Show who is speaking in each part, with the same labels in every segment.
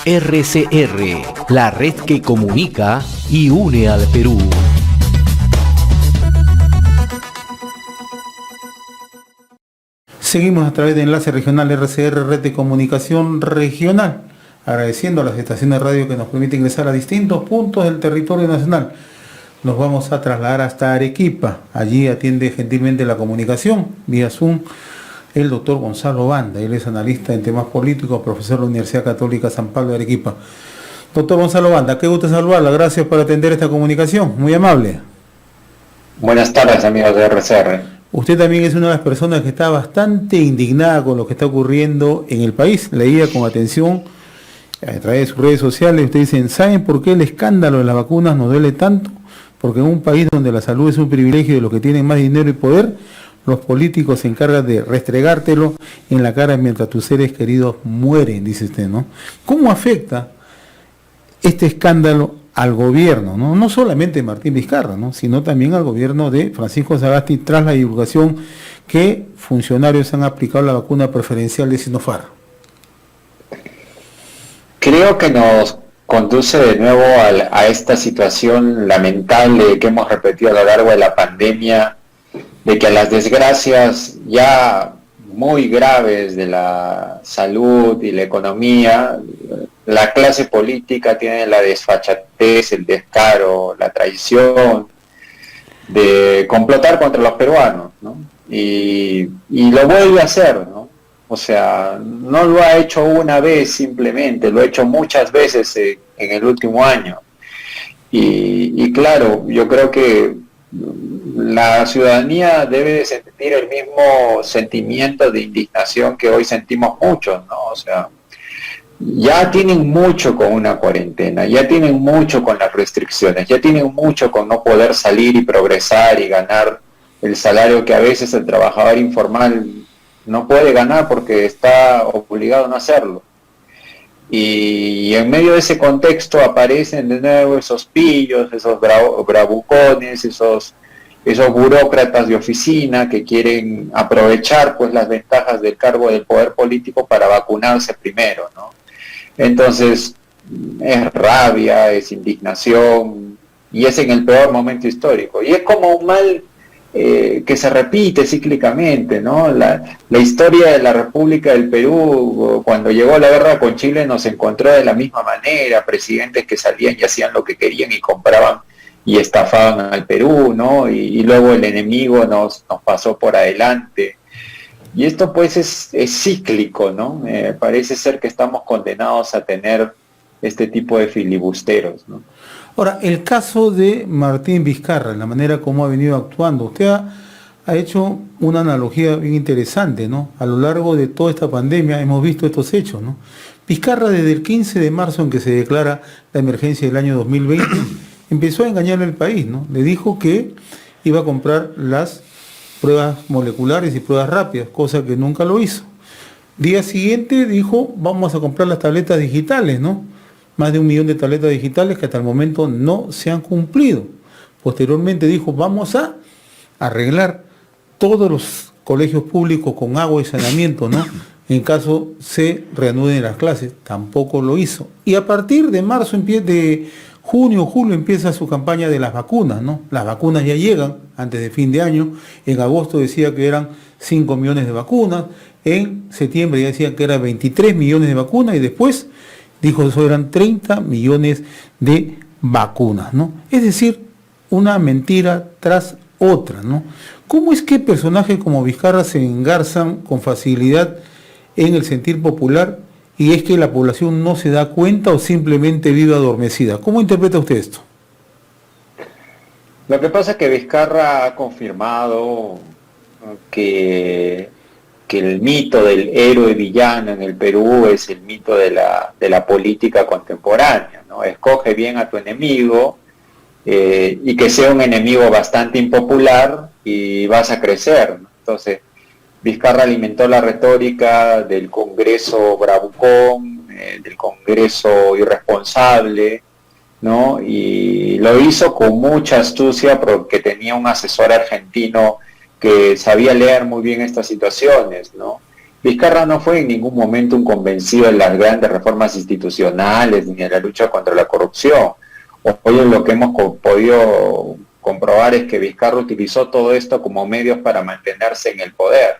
Speaker 1: RCR, la red que comunica y une al Perú.
Speaker 2: Seguimos a través de Enlace Regional RCR, Red de Comunicación Regional, agradeciendo a las estaciones de radio que nos permiten ingresar a distintos puntos del territorio nacional. Nos vamos a trasladar hasta Arequipa. Allí atiende gentilmente la comunicación vía Zoom el doctor Gonzalo Banda. Él es analista en temas políticos, profesor de la Universidad Católica San Pablo de Arequipa. Doctor Gonzalo Banda, qué gusto saludarla. Gracias por atender esta comunicación. Muy amable.
Speaker 3: Buenas tardes, amigos de RCR.
Speaker 2: Usted también es una de las personas que está bastante indignada con lo que está ocurriendo en el país. Leía con atención a través de sus redes sociales. Usted dice, ¿saben por qué el escándalo de las vacunas nos duele tanto? Porque en un país donde la salud es un privilegio de los que tienen más dinero y poder, los políticos se encargan de restregártelo en la cara mientras tus seres queridos mueren, dice usted, ¿no? ¿Cómo afecta este escándalo al gobierno, ¿no? No solamente Martín Vizcarra, ¿no? Sino también al gobierno de Francisco Sagasti tras la divulgación que funcionarios han aplicado la vacuna preferencial de Sinopharm?
Speaker 3: Creo que nos conduce de nuevo a esta situación lamentable que hemos repetido a lo largo de la pandemia, de que a las desgracias ya muy graves de la salud y la economía, la clase política tiene la desfachatez, el descaro, la traición de complotar contra los peruanos, ¿no? Y lo vuelve a hacer, ¿no? O sea, no lo ha hecho una vez simplemente, lo ha hecho muchas veces en el último año. Y claro, yo creo que la ciudadanía debe de sentir el mismo sentimiento de indignación que hoy sentimos muchos, ¿no? O sea, ya tienen mucho con una cuarentena, ya tienen mucho con las restricciones, ya tienen mucho con no poder salir y progresar y ganar el salario que a veces el trabajador informal no puede ganar porque está obligado a no hacerlo. Y en medio de ese contexto aparecen de nuevo esos pillos, esos bravucones, esos burócratas de oficina que quieren aprovechar pues las ventajas del cargo del poder político para vacunarse primero, ¿no? Entonces es rabia, es indignación y es en el peor momento histórico. Y es como un mal que se repite cíclicamente, ¿no? La historia de la República del Perú, cuando llegó la guerra con Chile, nos encontró de la misma manera, presidentes que salían y hacían lo que querían y compraban y estafaban al Perú, ¿no? Y luego el enemigo nos pasó por adelante. Y esto pues es cíclico, ¿no? Parece ser que estamos condenados a tener este tipo de filibusteros, ¿no?
Speaker 2: Ahora, el caso de Martín Vizcarra, la manera como ha venido actuando, usted ha hecho una analogía bien interesante, ¿no? A lo largo de toda esta pandemia hemos visto estos hechos, ¿no? Vizcarra, desde el 15 de marzo en que se declara la emergencia del año 2020, empezó a engañar al país, ¿no? Le dijo que iba a comprar las pruebas moleculares y pruebas rápidas, cosa que nunca lo hizo. Día siguiente dijo, vamos a comprar las tabletas digitales, ¿no? Más de 1 millón de tabletas digitales que hasta el momento no se han cumplido. Posteriormente dijo, vamos a arreglar todos los colegios públicos con agua y saneamiento, ¿no? En caso se reanuden las clases. Tampoco lo hizo. Y a partir de marzo, de junio, julio, empieza su campaña de las vacunas, ¿no? Las vacunas ya llegan antes de fin de año. En agosto decía que eran 5 millones de vacunas. En septiembre ya decía que eran 23 millones de vacunas y después dijo que eso eran 30 millones de vacunas, ¿no? Es decir, una mentira tras otra, ¿no? ¿Cómo es que personajes como Vizcarra se engarzan con facilidad en el sentir popular y es que la población no se da cuenta o simplemente vive adormecida? ¿Cómo interpreta usted esto?
Speaker 3: Lo que pasa es que Vizcarra ha confirmado que el mito del héroe villano en el Perú es el mito de la política contemporánea, ¿no? Escoge bien a tu enemigo y que sea un enemigo bastante impopular y vas a crecer, ¿no? Entonces, Vizcarra alimentó la retórica del Congreso bravucón, del Congreso irresponsable, ¿no? Y lo hizo con mucha astucia porque tenía un asesor argentino que sabía leer muy bien estas situaciones, ¿no? Vizcarra no fue en ningún momento un convencido de las grandes reformas institucionales ni de la lucha contra la corrupción. Hoy lo que hemos podido comprobar es que Vizcarra utilizó todo esto como medios para mantenerse en el poder.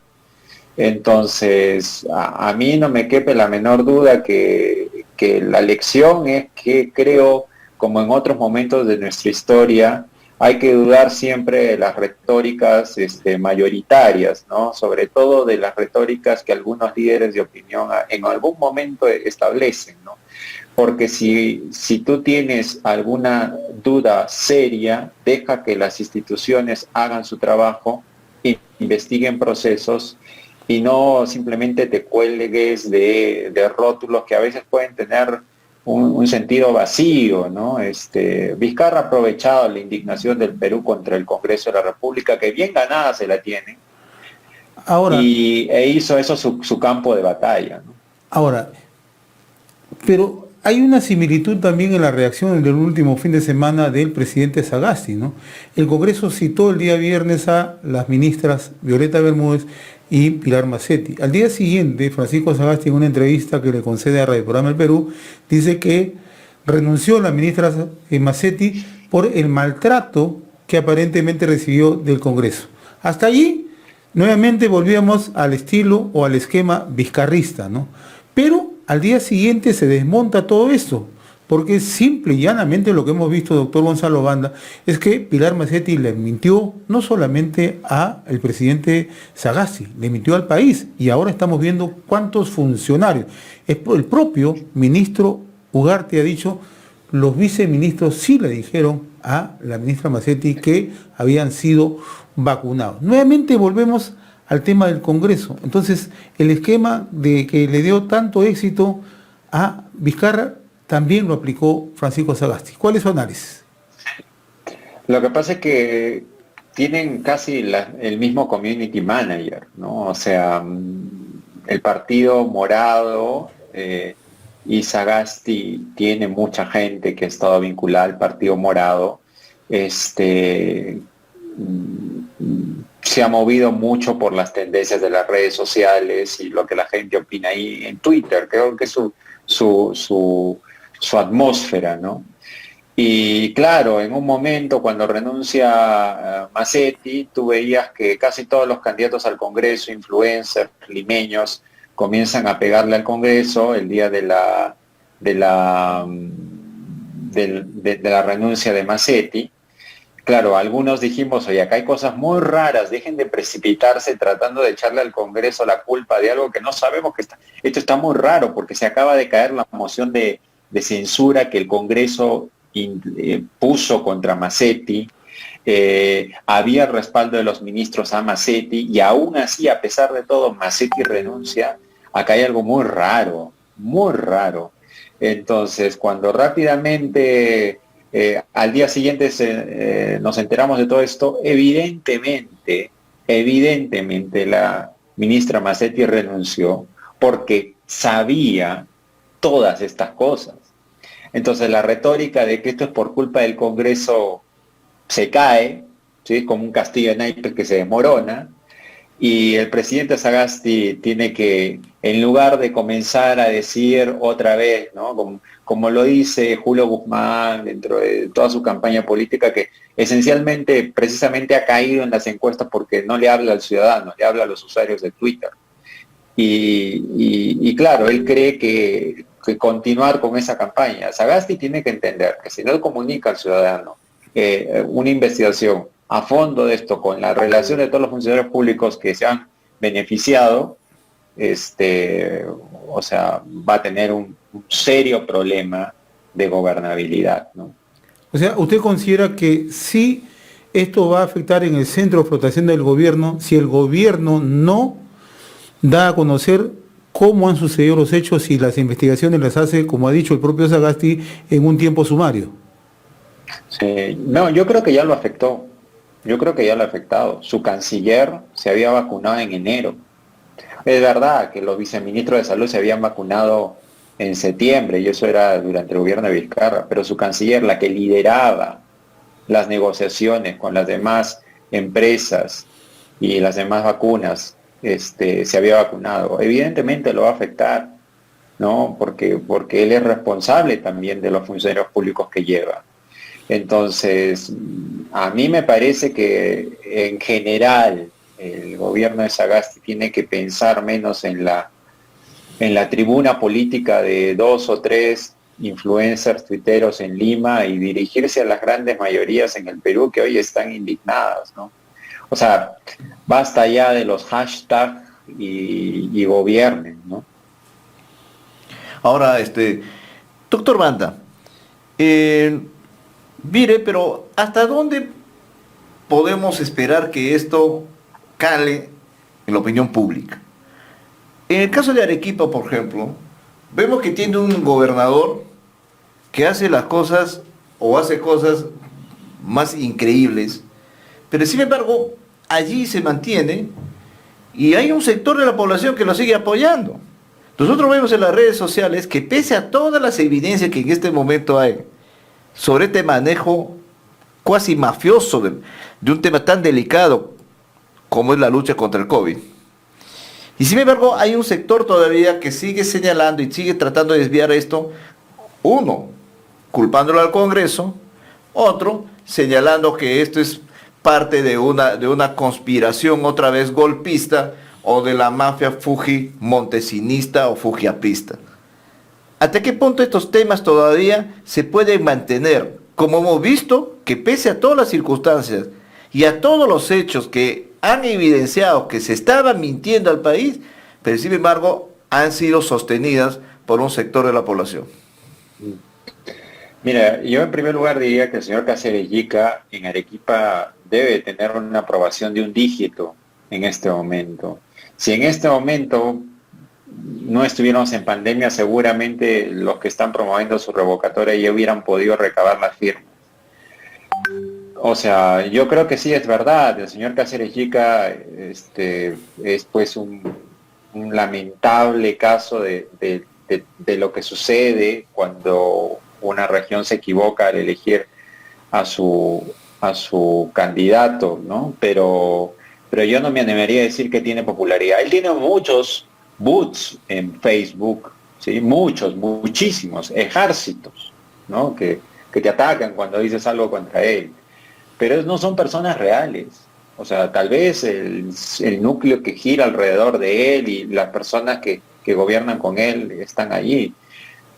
Speaker 3: Entonces, a mí no me quepe la menor duda que la lección es que creo, como en otros momentos de nuestra historia, hay que dudar siempre de las retóricas mayoritarias, ¿no? Sobre todo de las retóricas que algunos líderes de opinión en algún momento establecen, ¿no? Porque si tú tienes alguna duda seria, deja que las instituciones hagan su trabajo, investiguen procesos y no simplemente te cuelgues de rótulos que a veces pueden tener un sentido vacío, ¿no? Vizcarra ha aprovechado la indignación del Perú contra el Congreso de la República, que bien ganada se la tiene,
Speaker 2: Ahora,
Speaker 3: e hizo eso su campo de batalla, ¿no?
Speaker 2: ahora, pero hay una similitud también en la reacción del último fin de semana del presidente Sagasti, ¿no? El Congreso citó el día viernes a las ministras Violeta Bermúdez y Pilar Macetti. Al día siguiente, Francisco Sagasti, en una entrevista que le concede a Radio Programa El Perú, dice que renunció la ministra Macetti por el maltrato que aparentemente recibió del Congreso. Hasta allí, nuevamente volvíamos al estilo o al esquema vizcarrista, ¿no? Pero al día siguiente se desmonta todo esto, porque simple y llanamente lo que hemos visto, doctor Gonzalo Banda, es que Pilar Macetti le mintió no solamente al presidente Sagasti, le mintió al país, y ahora estamos viendo cuántos funcionarios. El propio ministro Ugarte ha dicho, los viceministros sí le dijeron a la ministra Macetti que habían sido vacunados. Nuevamente volvemos al tema del Congreso. Entonces, el esquema de que le dio tanto éxito a Vizcarra también lo aplicó Francisco Sagasti. ¿Cuál es su análisis?
Speaker 3: Lo que pasa es que tienen casi el mismo community manager, ¿no? O sea, el partido morado y Sagasti tiene mucha gente que ha estado vinculada al partido morado. Se ha movido mucho por las tendencias de las redes sociales y lo que la gente opina ahí en Twitter. Creo que es su atmósfera, ¿no? Y claro, en un momento cuando renuncia Macetti, tú veías que casi todos los candidatos al Congreso, influencers, limeños, comienzan a pegarle al Congreso el día de la renuncia de Macetti. Claro, algunos dijimos, oye, acá hay cosas muy raras, dejen de precipitarse tratando de echarle al Congreso la culpa de algo que no sabemos que está. Esto está muy raro porque se acaba de caer la moción de censura que el Congreso puso contra Macetti, había el respaldo de los ministros a Macetti y aún así, a pesar de todo, Macetti renuncia. Acá hay algo muy raro, muy raro. Entonces, cuando rápidamente... al día siguiente nos enteramos de todo esto, evidentemente la ministra Macetti renunció porque sabía todas estas cosas. Entonces la retórica de que esto es por culpa del Congreso se cae, ¿sí? Como un castillo de naipes que se desmorona, y el presidente Sagasti tiene que, en lugar de comenzar a decir otra vez, ¿no? Como lo dice Julio Guzmán dentro de toda su campaña política, que esencialmente precisamente ha caído en las encuestas porque no le habla al ciudadano, le habla a los usuarios de Twitter. Y claro, él cree que continuar con esa campaña. Sagasti tiene que entender que si no comunica al ciudadano una investigación a fondo de esto, con la relación de todos los funcionarios públicos que se han beneficiado, o sea, va a tener un serio problema de gobernabilidad, ¿no?
Speaker 2: O sea, ¿usted considera que sí esto va a afectar en el centro de flotación del gobierno si el gobierno no da a conocer cómo han sucedido los hechos y las investigaciones las hace, como ha dicho el propio Sagasti, en un tiempo sumario?
Speaker 3: Sí, no, yo creo que ya lo afectó. Yo creo que ya lo ha afectado. Su canciller se había vacunado en enero. Es verdad que los viceministros de salud se habían vacunado en septiembre y eso era durante el gobierno de Vizcarra, pero su canciller, la que lideraba las negociaciones con las demás empresas y las demás vacunas se había vacunado. Evidentemente lo va a afectar, ¿no? Porque él es responsable también de los funcionarios públicos que lleva. Entonces, a mí me parece que en general el gobierno de Sagasti tiene que pensar menos en la tribuna política de 2 o 3 influencers tuiteros en Lima y dirigirse a las grandes mayorías en el Perú que hoy están indignadas, ¿no? O sea, basta ya de los hashtags y gobiernen, ¿no?
Speaker 4: Ahora, doctor Banda, mire, pero ¿hasta dónde podemos esperar que esto cale en la opinión pública? En el caso de Arequipa, por ejemplo, vemos que tiene un gobernador que hace las cosas o hace cosas más increíbles, pero sin embargo, allí se mantiene y hay un sector de la población que lo sigue apoyando. Nosotros vemos en las redes sociales que pese a todas las evidencias que en este momento hay sobre este manejo cuasi mafioso de un tema tan delicado como es la lucha contra el COVID, y sin embargo hay un sector todavía que sigue señalando y sigue tratando de desviar esto, uno, culpándolo al Congreso, otro, señalando que esto es parte de una conspiración otra vez golpista o de la mafia fujimontesinista o fujiaprista. ¿Hasta qué punto estos temas todavía se pueden mantener? Como hemos visto que pese a todas las circunstancias y a todos los hechos que han evidenciado que se estaban mintiendo al país, pero sin embargo han sido sostenidas por un sector de la población.
Speaker 3: Mira, yo en primer lugar diría que el señor Cáceres Yica en Arequipa debe tener una aprobación de un dígito en este momento. Si en este momento no estuviéramos en pandemia, seguramente los que están promoviendo su revocatoria ya hubieran podido recabar las firmas. O sea, yo creo que sí es verdad, el señor Cáceres Yica es pues un lamentable caso de lo que sucede cuando una región se equivoca al elegir a su candidato, ¿no? Pero yo no me animaría a decir que tiene popularidad. Él tiene muchos bots en Facebook, ¿sí? Muchísimos, ejércitos, ¿no? Que te atacan cuando dices algo contra él. Pero no son personas reales. O sea, tal vez el núcleo que gira alrededor de él y las personas que gobiernan con él están allí.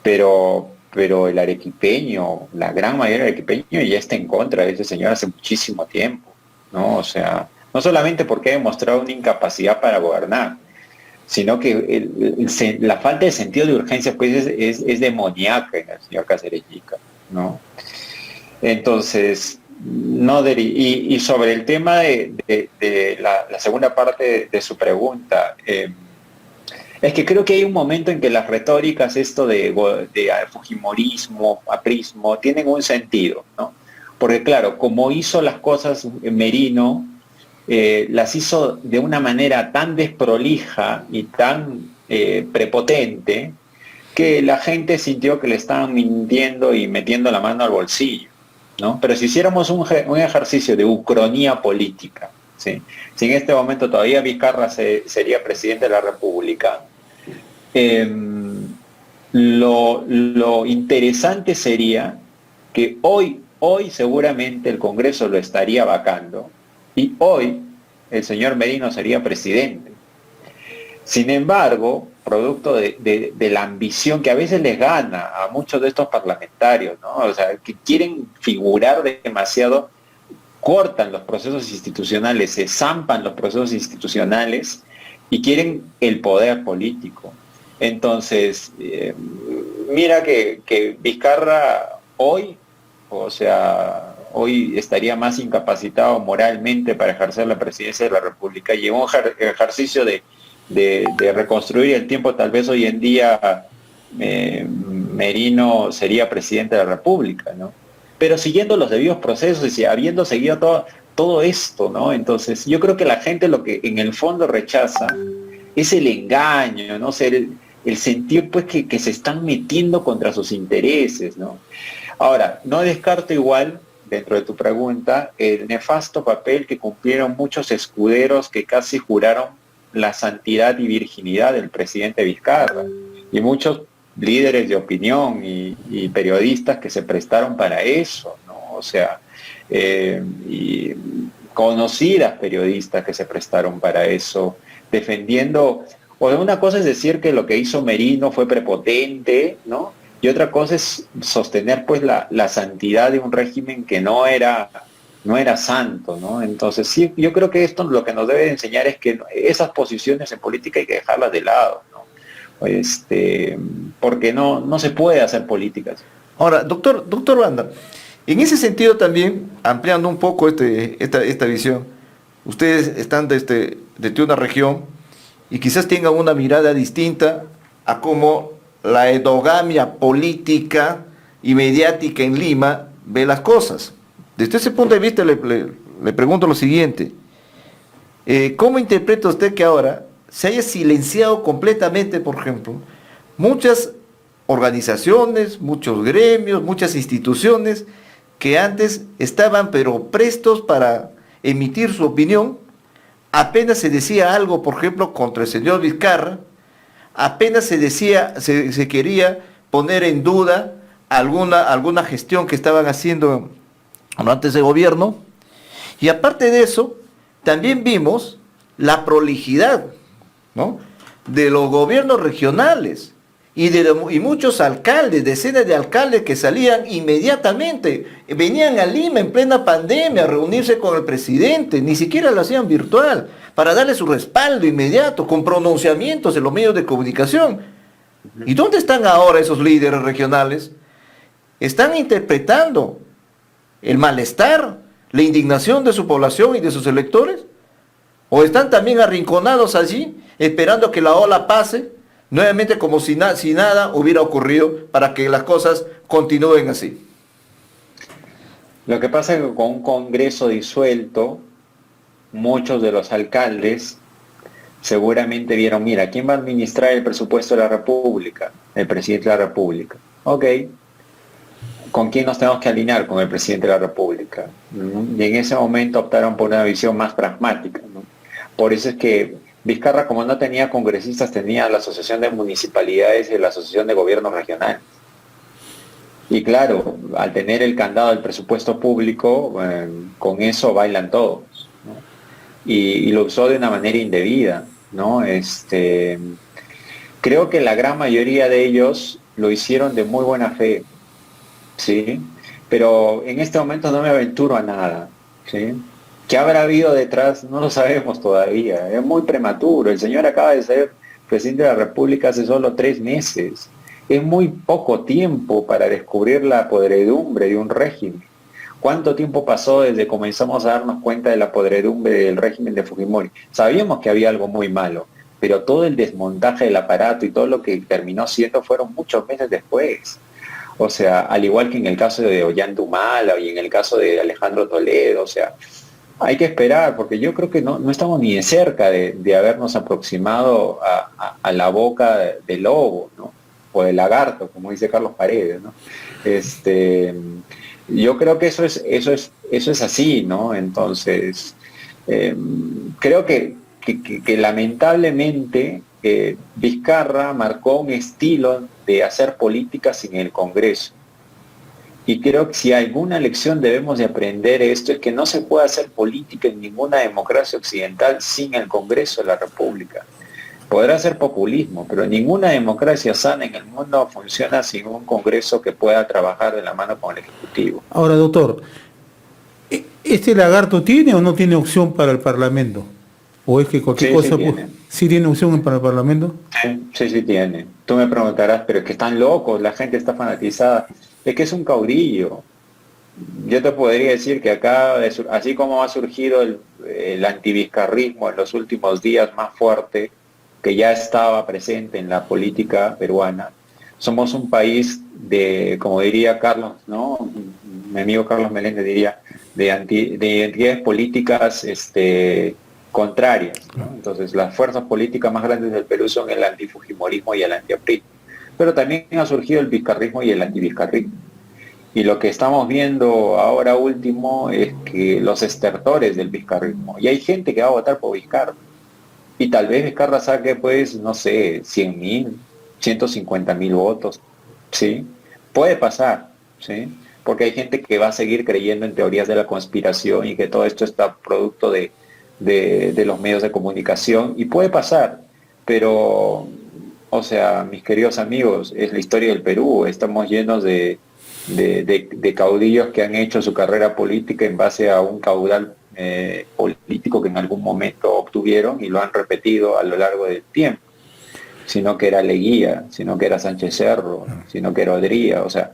Speaker 3: Pero el arequipeño, la gran mayoría del arequipeño ya está en contra de ese señor hace muchísimo tiempo, ¿no? O sea, no solamente porque ha demostrado una incapacidad para gobernar, sino que la falta de sentido de urgencia pues es demoníaca en el señor Cáceres Yica, ¿no? Entonces, y sobre el tema de la segunda parte de su pregunta, es que creo que hay un momento en que las retóricas, esto de fujimorismo, aprismo, tienen un sentido, ¿no? Porque claro, como hizo las cosas Merino, las hizo de una manera tan desprolija y tan prepotente que la gente sintió que le estaban mintiendo y metiendo la mano al bolsillo, ¿no? Pero si hiciéramos un ejercicio de ucronía política, ¿sí? Si en este momento todavía Vizcarra sería presidente de la República, lo interesante sería que hoy seguramente el Congreso lo estaría vacando y hoy el señor Merino sería presidente. Sin embargo, producto de la ambición que a veces les gana a muchos de estos parlamentarios, ¿no? O sea, que quieren figurar demasiado, cortan los procesos institucionales, se zampan los procesos institucionales y quieren el poder político. Entonces, mira que Vizcarra hoy estaría más incapacitado moralmente para ejercer la presidencia de la República. Llevó un ejercicio de reconstruir el tiempo, tal vez hoy en día Merino sería presidente de la República, ¿no? Pero siguiendo los debidos procesos y habiendo seguido todo esto, ¿no? Entonces, yo creo que la gente lo que en el fondo rechaza es el engaño, ¿no? O sea, el sentir pues que se están metiendo contra sus intereses, ¿no? Ahora, no descarto igual, dentro de tu pregunta, el nefasto papel que cumplieron muchos escuderos que casi juraron la santidad y virginidad del presidente Vizcarra. Y muchos líderes de opinión y periodistas que se prestaron para eso, ¿no? O sea, y conocidas periodistas que se prestaron para eso, defendiendo, o sea, una cosa es decir que lo que hizo Merino fue prepotente, ¿no? Y otra cosa es sostener pues la santidad de un régimen que no era santo, ¿no? Entonces sí, yo creo que esto lo que nos debe enseñar es que esas posiciones en política hay que dejarlas de lado, ¿no? Porque no se puede hacer políticas.
Speaker 4: Ahora, doctor Banda, en ese sentido también, ampliando un poco esta visión, ustedes están desde una región y quizás tengan una mirada distinta a cómo la endogamia política y mediática en Lima ve las cosas. Desde ese punto de vista le pregunto lo siguiente. ¿Cómo interpreta usted que ahora se haya silenciado completamente, por ejemplo, muchas organizaciones, muchos gremios, muchas instituciones que antes estaban pero prestos para emitir su opinión? Apenas se decía algo, por ejemplo, contra el señor Vizcarra, apenas se quería poner en duda alguna gestión que estaban haciendo antes de gobierno. Y aparte de eso, también vimos la prolijidad, ¿no?, de los gobiernos regionales y muchos alcaldes, decenas de alcaldes que salían inmediatamente, venían a Lima en plena pandemia a reunirse con el presidente, ni siquiera lo hacían virtual, para darle su respaldo inmediato, con pronunciamientos en los medios de comunicación. ¿Y dónde están ahora esos líderes regionales? Están interpretando el malestar, la indignación de su población y de sus electores, o están también arrinconados allí, esperando que la ola pase, nuevamente como si nada hubiera ocurrido, para que las cosas continúen así.
Speaker 3: Lo que pasa es que con un Congreso disuelto, muchos de los alcaldes seguramente vieron, mira, ¿quién va a administrar el presupuesto de la República? El presidente de la República. Ok, ¿con quién nos tenemos que alinear? Con el presidente de la República. Y en ese momento optaron por una visión más pragmática, ¿no? Por eso es que Vizcarra, como no tenía congresistas, tenía la Asociación de Municipalidades y la Asociación de Gobiernos Regionales. Y claro, al tener el candado del presupuesto público, con eso bailan todos, ¿no? Y lo usó de una manera indebida, ¿no? Creo que la gran mayoría de ellos lo hicieron de muy buena fe, ¿sí? Pero en este momento no me aventuro a nada, ¿sí? ¿Qué habrá habido detrás? No lo sabemos todavía, es muy prematuro. El señor acaba de ser presidente de la República hace solo 3 meses. Es muy poco tiempo para descubrir la podredumbre de un régimen. ¿Cuánto tiempo pasó desde que comenzamos a darnos cuenta de la podredumbre del régimen de Fujimori? Sabíamos que había algo muy malo, pero todo el desmontaje del aparato y todo lo que terminó siendo fueron muchos meses después. O sea, al igual que en el caso de Ollanta Humala y en el caso de Alejandro Toledo, o sea, hay que esperar, porque yo creo que no estamos ni de cerca de habernos aproximado a la boca del lobo, ¿no? O del lagarto, como dice Carlos Paredes, ¿no? Yo creo que eso es así, ¿no? Entonces, creo que lamentablemente Vizcarra marcó un estilo de hacer política sin el Congreso. Y creo que si alguna lección debemos de aprender esto es que no se puede hacer política en ninguna democracia occidental sin el Congreso de la República. Podrá ser populismo, pero ninguna democracia sana en el mundo funciona sin un Congreso que pueda trabajar de la mano con el Ejecutivo.
Speaker 2: Ahora, doctor, ¿este lagarto tiene o no tiene opción para el Parlamento? ¿O es que cualquier cosa... ¿Sí tiene opción para el Parlamento?
Speaker 3: Sí tiene. Tú me preguntarás, pero es que están locos, la gente está fanatizada. Es que es un caudillo. Yo te podría decir que acá, así como ha surgido el antivizcarrismo en los últimos días más fuerte, que ya estaba presente en la política peruana, somos un país de, como diría Carlos, ¿no? Mi amigo Carlos Meléndez diría, de identidades políticas contrarias, ¿no? Entonces las fuerzas políticas más grandes del Perú son el antifujimorismo y el antiaprismo. Pero también ha surgido el vizcarrismo y el antivizcarrismo. Y lo que estamos viendo ahora último es que los estertores del vizcarrismo, y hay gente que va a votar por Vizcarra, y tal vez Vizcarra saque, pues, no sé, 100.000, 150.000 votos, ¿sí? Puede pasar, ¿sí? Porque hay gente que va a seguir creyendo en teorías de la conspiración y que todo esto está producto de los medios de comunicación, y puede pasar, pero, o sea, mis queridos amigos, es la historia del Perú, estamos llenos de caudillos que han hecho su carrera política en base a un caudal político que en algún momento obtuvieron y lo han repetido a lo largo del tiempo, sino que era Leguía, sino que era Sánchez Cerro, sino que era Odría, o sea,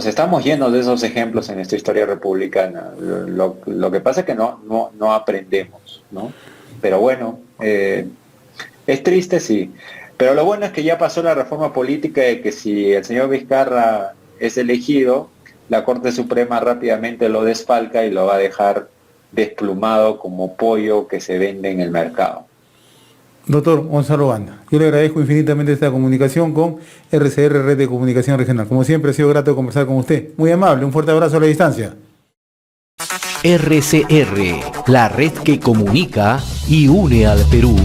Speaker 3: estamos llenos de esos ejemplos en nuestra historia republicana. Lo que pasa es que no aprendemos, ¿no? Pero bueno, es triste, sí. Pero lo bueno es que ya pasó la reforma política de que si el señor Vizcarra es elegido, la Corte Suprema rápidamente lo desfalca y lo va a dejar desplumado como pollo que se vende en el mercado.
Speaker 2: Doctor Gonzalo Banda, yo le agradezco infinitamente esta comunicación con RCR, Red de Comunicación Regional. Como siempre, ha sido grato conversar con usted. Muy amable, un fuerte abrazo a la distancia.
Speaker 1: RCR, la red que comunica y une al Perú.